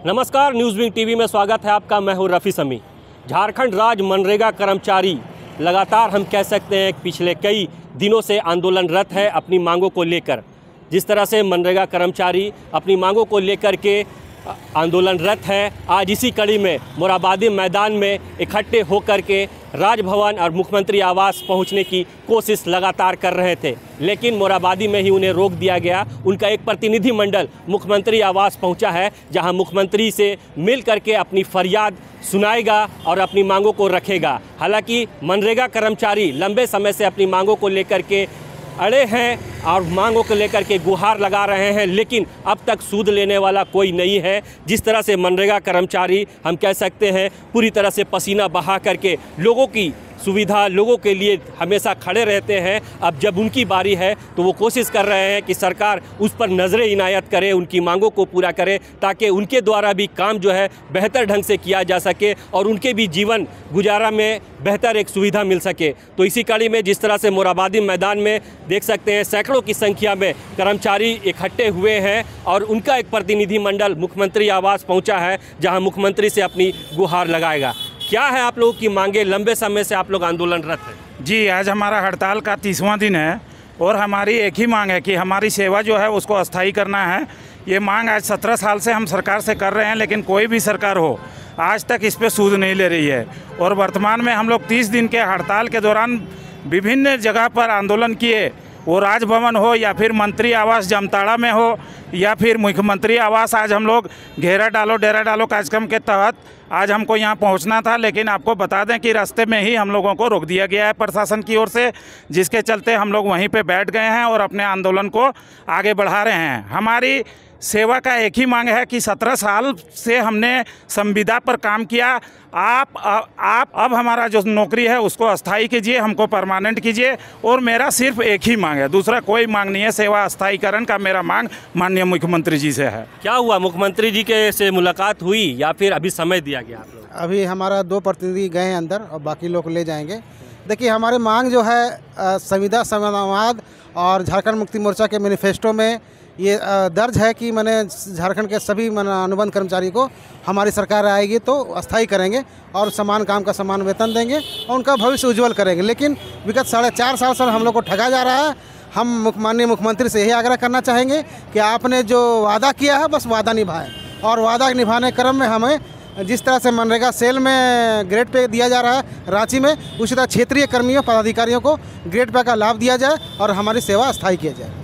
नमस्कार, न्यूज़विंग टीवी में स्वागत है आपका। मैं हूं रफ़ी समी। झारखंड राज्य मनरेगा कर्मचारी लगातार हम कह सकते हैं पिछले कई दिनों से आंदोलनरत है अपनी मांगों को लेकर। जिस तरह से मनरेगा कर्मचारी अपनी मांगों को लेकर के आंदोलनरत है, आज इसी कड़ी में मोरहाबादी मैदान में इकट्ठे होकर के राजभवन और मुख्यमंत्री आवास पहुंचने की कोशिश लगातार कर रहे थे, लेकिन मोरहाबादी में ही उन्हें रोक दिया गया। उनका एक प्रतिनिधिमंडल मुख्यमंत्री आवास पहुंचा है, जहां मुख्यमंत्री से मिल करके अपनी फरियाद सुनाएगा और अपनी मांगों को रखेगा। हालांकि मनरेगा कर्मचारी लंबे समय से अपनी मांगों को लेकर के अड़े हैं और मांगों को लेकर के गुहार लगा रहे हैं, लेकिन अब तक सूद लेने वाला कोई नहीं है। जिस तरह से मनरेगा कर्मचारी हम कह सकते हैं पूरी तरह से पसीना बहा करके लोगों की सुविधा, लोगों के लिए हमेशा खड़े रहते हैं। अब जब उनकी बारी है तो वो कोशिश कर रहे हैं कि सरकार उस पर नज़रें इनायत करे, उनकी मांगों को पूरा करे, ताकि उनके द्वारा भी काम जो है बेहतर ढंग से किया जा सके और उनके भी जीवन गुजारा में बेहतर एक सुविधा मिल सके। तो इसी कड़ी में जिस तरह से मोरहाबादी मैदान में देख सकते हैं सैकड़ों की संख्या में कर्मचारी इकट्ठे हुए हैं और उनका एक प्रतिनिधिमंडल मुख्यमंत्री आवास पहुँचा है, जहाँ मुख्यमंत्री से अपनी गुहार लगाएगा। क्या है आप लोगों की मांगे? लंबे समय से आप लोग आंदोलनरत हैं। जी, आज हमारा हड़ताल का 30वां दिन है और हमारी एक ही मांग है कि हमारी सेवा जो है उसको अस्थायी करना है। ये मांग आज 17 साल से हम सरकार से कर रहे हैं, लेकिन कोई भी सरकार हो आज तक इस पे सूद नहीं ले रही है। और वर्तमान में हम लोग 30 दिन के हड़ताल के दौरान विभिन्न जगह पर आंदोलन किए, वो राजभवन हो या फिर मंत्री आवास जामताड़ा में हो या फिर मुख्यमंत्री आवास। आज हम लोग घेरा डालो डेरा डालो कार्यक्रम के तहत आज हमको यहाँ पहुँचना था, लेकिन आपको बता दें कि रास्ते में ही हम लोगों को रोक दिया गया है प्रशासन की ओर से, जिसके चलते हम लोग वहीं पे बैठ गए हैं और अपने आंदोलन को आगे बढ़ा रहे हैं। हमारी सेवा का एक ही मांग है कि 17 साल से हमने संविदा पर काम किया। आप अब हमारा जो नौकरी है उसको अस्थाई कीजिए, हमको परमानेंट कीजिए। और मेरा सिर्फ एक ही मांग है, दूसरा कोई मांग नहीं है। सेवा अस्थायीकरण का मेरा मांग माननीय मुख्यमंत्री जी से है। क्या हुआ, मुख्यमंत्री जी के से मुलाकात हुई या फिर अभी समय दिया गया आप लोग? अभी हमारा 2 प्रतिनिधि गए हैं अंदर और बाकी लोग ले जाएंगे। देखिए, हमारी मांग जो है संविदा समाजवाद और झारखंड मुक्ति मोर्चा के मैनिफेस्टो में ये दर्ज है कि मैंने झारखंड के सभी अनुबंध कर्मचारी को हमारी सरकार आएगी तो अस्थायी करेंगे और समान काम का समान वेतन देंगे और उनका भविष्य उज्जवल करेंगे। लेकिन विगत 4.5 साल से हम लोग को ठगा जा रहा है। हम माननीय मुख्यमंत्री से यही आग्रह करना चाहेंगे कि आपने जो वादा किया है बस वादा निभाएं, और वादा निभाने क्रम में हमें जिस तरह से मनरेगा सेल में ग्रेड पे दिया जा रहा है रांची में, उसी तरह क्षेत्रीय कर्मियों पदाधिकारियों को ग्रेड पे का लाभ दिया जाए और हमारी सेवा अस्थायी किया जाए।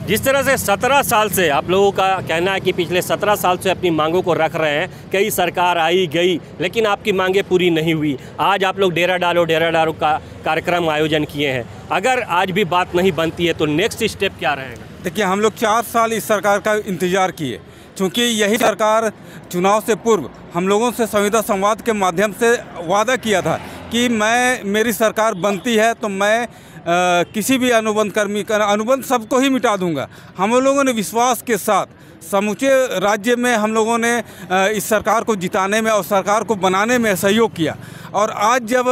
जिस तरह से 17 साल से आप लोगों का कहना है कि पिछले 17 साल से अपनी मांगों को रख रहे हैं, कई सरकार आई गई लेकिन आपकी मांगें पूरी नहीं हुई। आज आप लोग डेरा डालो का कार्यक्रम आयोजन किए हैं। अगर आज भी बात नहीं बनती है तो नेक्स्ट स्टेप क्या रहेगा? देखिए, हम लोग 4 साल इस सरकार का इंतज़ार किए, क्योंकि यही सरकार चुनाव से पूर्व हम लोगों से संविदा संवाद के माध्यम से वादा किया था कि मेरी सरकार बनती है तो मैं किसी भी अनुबंध कर्मी का अनुबंध सबको ही मिटा दूंगा। हम लोगों ने विश्वास के साथ समूचे राज्य में हम लोगों ने इस सरकार को जिताने में और सरकार को बनाने में सहयोग किया। और आज जब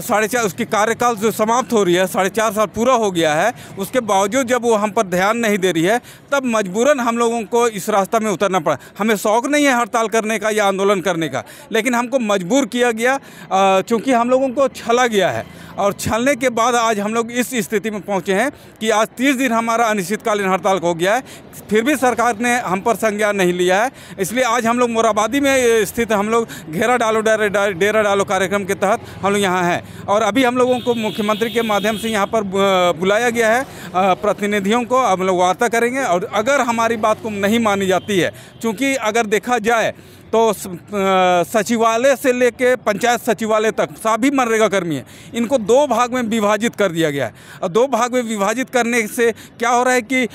4.5 उसकी कार्यकाल जो समाप्त हो रही है, 4.5 साल पूरा हो गया है, उसके बावजूद जब वो हम पर ध्यान नहीं दे रही है, तब मजबूरन हम लोगों को इस रास्ता में उतरना पड़ा। हमें शौक़ नहीं है हड़ताल करने का या आंदोलन करने का, लेकिन हमको मजबूर किया गया क्योंकि हम लोगों को छला गया है। और छलने के बाद आज हम लोग इस स्थिति में पहुंचे हैं कि आज 30 दिन हमारा अनिश्चितकालीन हड़ताल हो गया है, फिर भी सरकार ने हम पर संज्ञान नहीं लिया है। इसलिए आज हम लोग मोरहाबादी में स्थित हम लोग घेरा डालो डेरा डालो कार्यक्रम के तहत हम लोग यहाँ हैं। और अभी हम लोगों को मुख्यमंत्री के माध्यम से यहाँ पर बुलाया गया है प्रतिनिधियों को। हम लोग वार्ता करेंगे और अगर हमारी बात को नहीं मानी जाती है, क्योंकि अगर देखा जाए तो सचिवालय से लेके पंचायत सचिवालय तक सभी मनरेगा कर्मी हैं, इनको 2 भाग में विभाजित कर दिया गया है। और 2 भाग में विभाजित करने से क्या हो रहा है कि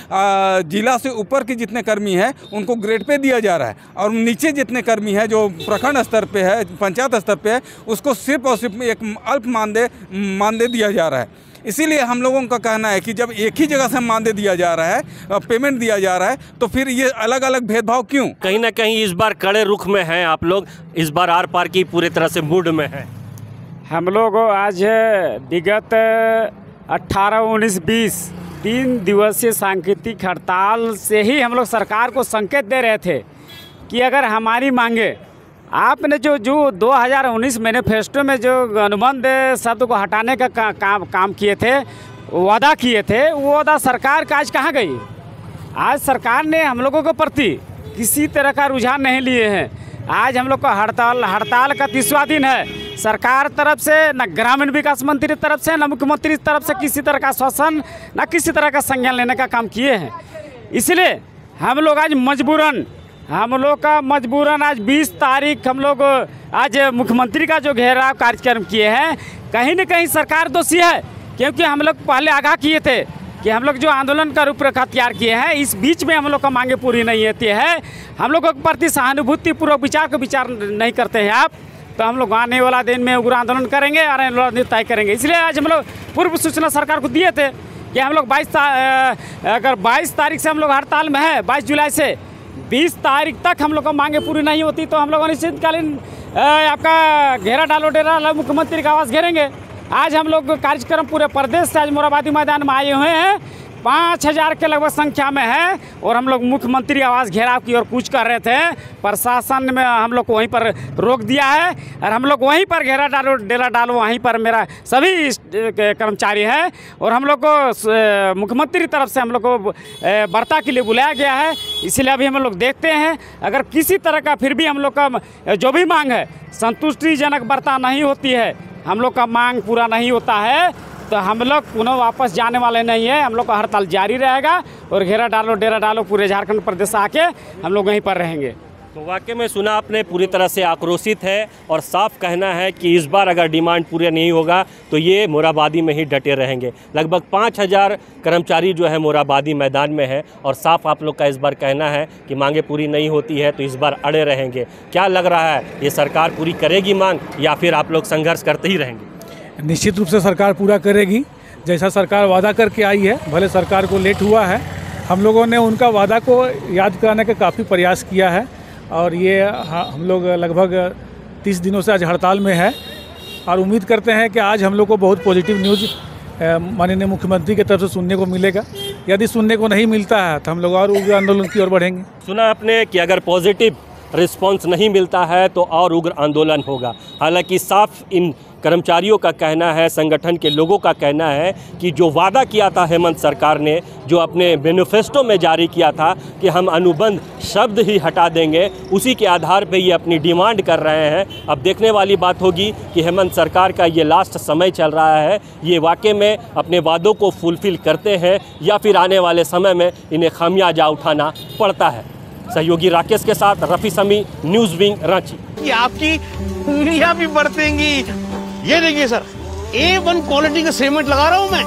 जिला से ऊपर के जितने कर्मी हैं उनको ग्रेड पे दिया जा रहा है, और नीचे जितने कर्मी हैं जो प्रखंड स्तर पे है, पंचायत स्तर पे है, उसको सिर्फ और सिर्फ एक अल्प मानदेय दिया जा रहा है। इसीलिए हम लोगों का कहना है कि जब एक ही जगह से मानदेय दिया जा रहा है, पेमेंट दिया जा रहा है, तो फिर ये अलग अलग भेदभाव क्यों? कहीं ना कहीं इस बार कड़े रुख में हैं आप लोग, इस बार आर पार की पूरी तरह से मूड में है। हम लोग आज विगत 18, 19, 20 3 दिवसीय सांकेतिक हड़ताल से ही हम लोग सरकार को संकेत दे रहे थे कि अगर हमारी मांगे आपने जो 2019 मैनिफेस्टो में जो अनुबंध शब्द को हटाने का काम किए थे, वादा किए थे, वो वादा सरकार का आज कहाँ गई? आज सरकार ने हम लोगों के प्रति किसी तरह का रुझान नहीं लिए हैं। आज हम लोग का हड़ताल का 30वां दिन है। सरकार तरफ से न ग्रामीण विकास मंत्री तरफ से न मुख्यमंत्री तरफ से किसी तरह का आश्वासन न किसी तरह का संज्ञान लेने का काम किए हैं। इसलिए हम लोग आज मजबूरन आज 20 तारीख हम लोग आज मुख्यमंत्री का जो घेराव कार्यक्रम किए हैं, कहीं न कहीं सरकार दोषी है, क्योंकि हम लोग पहले आगाह किए थे कि हम लोग जो आंदोलन का रूपरेखा तैयार किए हैं, इस बीच में हम लोग का मांगे पूरी नहीं होती है। हम लोगों के प्रति सहानुभूतिपूर्वक विचार नहीं करते हैं आप, तो हम लोग आने वाला दिन में उग्र आंदोलन करेंगे और आंदोलन तय करेंगे। इसलिए आज हम लोग पूर्व सूचना सरकार को दिए थे कि हम लोग 22 तारीख से हम लोग हड़ताल में है, 22 जुलाई से 20 तारीख तक हम लोग को मांगे पूरी नहीं होती तो हम लोग अनिश्चितकालीन आपका घेरा डालो डेरा मुख्यमंत्री का आवास घेरेंगे। आज हम लोग कार्यक्रम पूरे प्रदेश से आज मोराबादी मैदान में आए हुए हैं, 5000 के लगभग संख्या में है, और हम लोग मुख्यमंत्री आवास घेराव की ओर कूच कर रहे थे। प्रशासन में हम लोग को वहीं पर रोक दिया है और हम लोग वहीं पर घेरा डालो डेरा डालो, वहीं पर मेरा सभी कर्मचारी है और हम लोग को मुख्यमंत्री तरफ से हम लोग को वार्ता के लिए बुलाया गया है। इसलिए अभी हम लोग देखते हैं, अगर किसी तरह का फिर भी हम लोग का जो भी मांग है संतुष्टिजनक वार्ता नहीं होती है, हम लोग का मांग पूरा नहीं होता है, तो हम लोग पुनः वापस जाने वाले नहीं है। हम लोग का हड़ताल जारी रहेगा और घेरा डालो डेरा डालो पूरे झारखंड प्रदेश आके हम लोग वहीं पर रहेंगे। तो वाकई में सुना आपने, पूरी तरह से आक्रोशित है और साफ कहना है कि इस बार अगर डिमांड पूरे नहीं होगा तो ये मोराबादी में ही डटे रहेंगे। लगभग 5000 कर्मचारी जो है मोराबादी मैदान में है और साफ आप लोग का इस बार कहना है कि मांगे पूरी नहीं होती है तो इस बार अड़े रहेंगे। क्या लग रहा है, ये सरकार पूरी करेगी मांग या फिर आप लोग संघर्ष करते ही रहेंगे? निश्चित रूप से सरकार पूरा करेगी, जैसा सरकार वादा करके आई है। भले सरकार को लेट हुआ है, हम लोगों ने उनका वादा को याद कराने का काफ़ी प्रयास किया है और ये हम लोग लगभग 30 दिनों से आज हड़ताल में है और उम्मीद करते हैं कि आज हम लोग को बहुत पॉजिटिव न्यूज़ माननीय मुख्यमंत्री की तरफ से सुनने को मिलेगा। यदि सुनने को नहीं मिलता है तो हम लोग और उग्र आंदोलन की ओर बढ़ेंगे। सुना आपने कि अगर पॉजिटिव रिस्पांस नहीं मिलता है तो और उग्र आंदोलन होगा। हालांकि साफ इन कर्मचारियों का कहना है, संगठन के लोगों का कहना है कि जो वादा किया था हेमंत सरकार ने, जो अपने मैनिफेस्टो में जारी किया था कि हम अनुबंध शब्द ही हटा देंगे, उसी के आधार पे ये अपनी डिमांड कर रहे हैं। अब देखने वाली बात होगी कि हेमंत सरकार का ये लास्ट समय चल रहा है, ये वाकई में अपने वादों को फुलफिल करते हैं या फिर आने वाले समय में इन्हें खामियाजा उठाना पड़ता है। सहयोगी राकेश के साथ रफ़ी समी, न्यूज़ विंग, रांची। कि आपकी उंगलियां भी बरतेंगी। ये देखिए सर, A1 क्वालिटी का सीमेंट लगा रहा हूं मैं।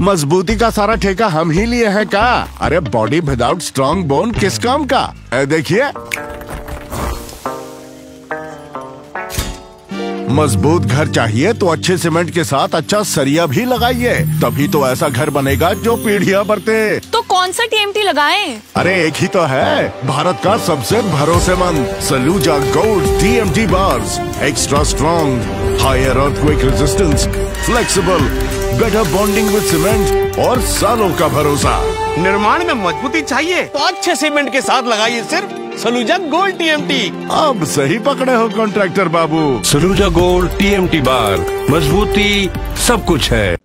मजबूती का सारा ठेका हम ही लिए हैं का? अरे बॉडी विदाउट स्ट्रॉन्ग बोन किस काम का? देखिए, मजबूत घर चाहिए तो अच्छे सीमेंट के साथ अच्छा सरिया भी लगाइए, तभी तो ऐसा घर बनेगा जो पीढ़ियां बरते। तो कौन सा TMT लगाएं? अरे एक ही तो है, भारत का सबसे भरोसेमंद Saluja gold TMT bars. Extra strong, higher earthquake resistance, flexible, better bonding with cement और सालों का भरोसा। निर्माण में मजबूती चाहिए तो अच्छे सीमेंट के साथ लगाइए सिर्फ सलूजा गोल्ड TMT। अब सही पकड़े हो कॉन्ट्रैक्टर बाबू। सलूजा गोल्ड TMT बार, मजबूती सब कुछ है।